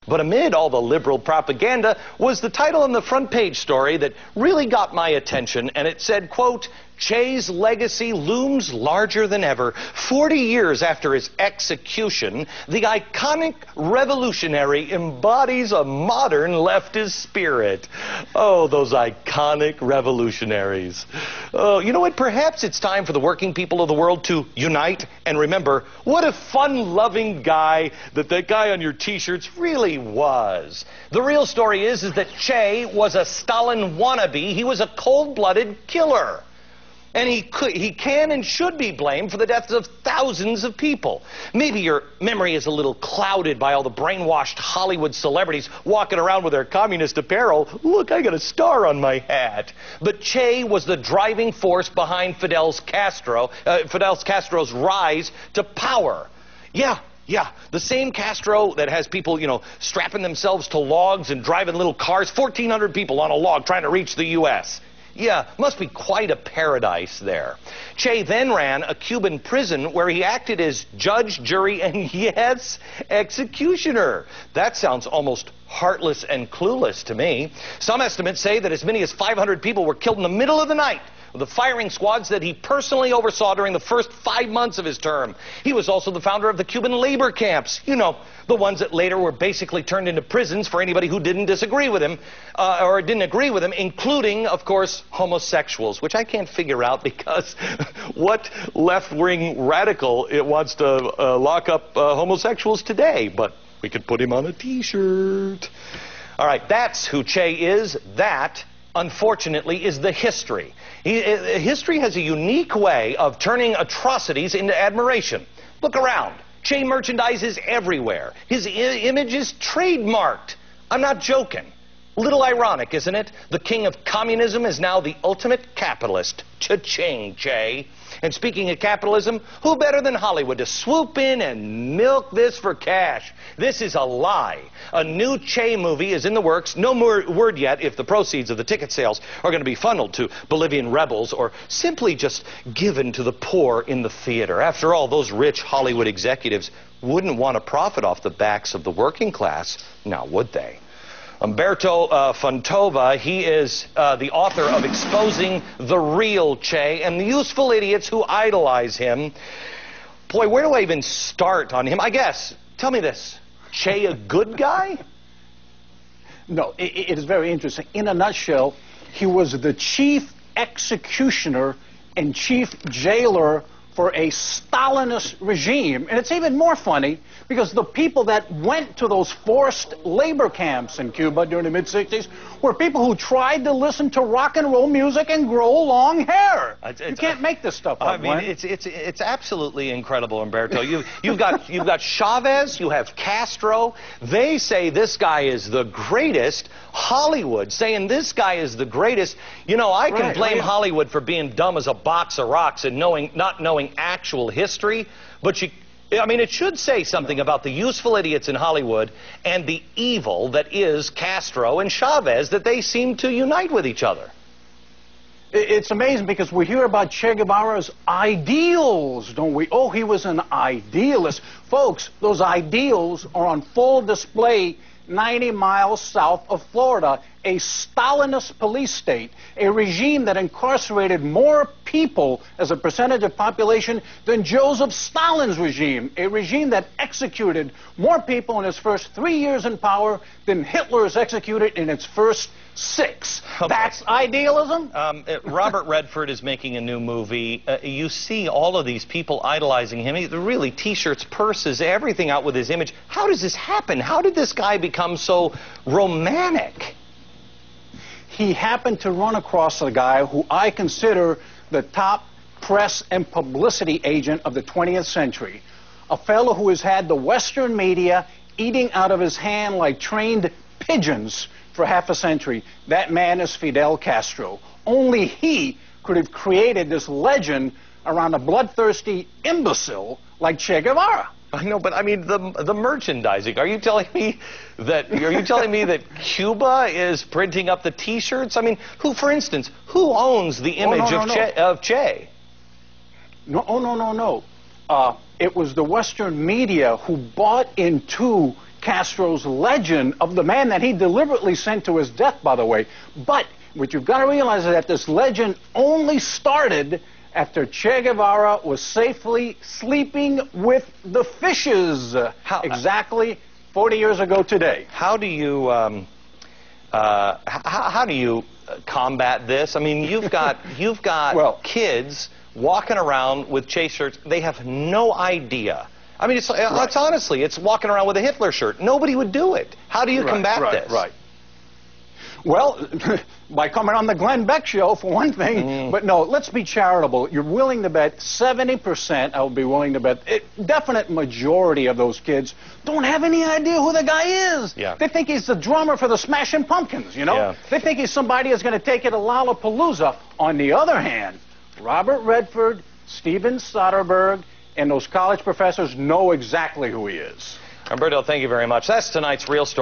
But amid all the liberal propaganda was the title on the front page story that really got my attention, and it said, quote, Che's legacy looms larger than ever. 40 years after his execution, the iconic revolutionary embodies a modern leftist spirit. Oh, those iconic revolutionaries. Oh, you know what? Perhaps it's time for the working people of the world to unite and remember what a fun-loving guy that guy on your t-shirts really was. The real story is that Che was a Stalin wannabe. He was a cold-blooded killer. And he can and should be blamed for the deaths of thousands of people. Maybe your memory is a little clouded by all the brainwashed Hollywood celebrities walking around with their communist apparel. Look, I got a star on my hat. But Che was the driving force behind Fidel Castro's rise to power. Yeah, the same Castro that has people, strapping themselves to logs and driving little cars, 1,400 people on a log trying to reach the U.S. Yeah, must be quite a paradise there. Che then ran a Cuban prison where he acted as judge, jury, and yes, executioner. That sounds almost heartless and clueless to me. Some estimates say that as many as 500 people were killed in the middle of the night with the firing squads that he personally oversaw during the first 5 months of his term. He was also the founder of the Cuban labor camps. The ones that later were basically turned into prisons for anybody who didn't disagree with him, or didn't agree with him, including, of course, homosexuals, which I can't figure out because what left-wing radical it wants to lock up homosexuals today? But we could put him on a t-shirt. All right, that's who Che is. That, unfortunately, is the history. History has a unique way of turning atrocities into admiration. Look around. Che merchandise is everywhere. His image is trademarked. I'm not joking. Little ironic, isn't it? The king of communism is now the ultimate capitalist. Cha-ching, Che. And speaking of capitalism, who better than Hollywood to swoop in and milk this for cash? This is a lie. A new Che movie is in the works. No more word yet if the proceeds of the ticket sales are going to be funneled to Bolivian rebels or simply just given to the poor in the theater. After all, those rich Hollywood executives wouldn't want to profit off the backs of the working class, now would they? Humberto Fontova, he is the author of Exposing the Real Che and the Useful Idiots Who Idolize Him. Boy, where do I even start on him? I guess, tell me this, Che a good guy? No, it is very interesting. In a nutshell, he was the chief executioner and chief jailer for a Stalinist regime. And it's even more funny because the people that went to those forced labor camps in Cuba during the mid-60s were people who tried to listen to rock and roll music and grow long hair. You can't make this stuff up. I mean, it's absolutely incredible, Humberto. You've got Chavez, you have Castro. They say this guy is the greatest. Hollywood saying this guy is the greatest. I can blame Hollywood for being dumb as a box of rocks and not knowing actual history, but it should say something about the useful idiots in Hollywood and the evil that is Castro and Chavez, that they seem to unite with each other. It's amazing because we hear about Che Guevara's ideals, don't we? Oh, he was an idealist. Folks, those ideals are on full display 90 miles south of Florida, a Stalinist police state, a regime that incarcerated more people as a percentage of population than Joseph Stalin's regime, a regime that executed more people in its first 3 years in power than Hitler has executed in its first 6. Okay. That's idealism? Robert Redford is making a new movie. You see all of these people idolizing him. They're really T-shirts, purses, everything out with his image. How does this happen? How did this guy become so romantic? He happened to run across a guy who I consider the top press and publicity agent of the 20th century. A fellow who has had the Western media eating out of his hand like trained pigeons for half a century. That man is Fidel Castro. Only he could have created this legend around a bloodthirsty imbecile like Che Guevara. I know, but I mean the merchandising. Are you telling me that Cuba is printing up the T-shirts? I mean, for instance, who owns the image of Che? No. It was the Western media who bought into Castro's legend of the man that he deliberately sent to his death, by the way. But what you've got to realize is that this legend only started after Che Guevara was safely sleeping with the fishes. Exactly 40 years ago today. How do you combat this? I mean, you've got well, kids walking around with Che shirts. They have no idea. I mean, it's honestly, it's walking around with a Hitler shirt. Nobody would do it. How do you combat this? Right. Well, by coming on the Glenn Beck show, for one thing. But no, let's be charitable. You're willing to bet 70%, I would be willing to bet, definite majority of those kids don't have any idea who the guy is. Yeah. They think he's the drummer for the Smashing Pumpkins, you know? Yeah. They think he's somebody who's going to take it to Lollapalooza. On the other hand, Robert Redford, Steven Soderbergh, and those college professors know exactly who he is. Humberto, thank you very much. That's tonight's Real Story.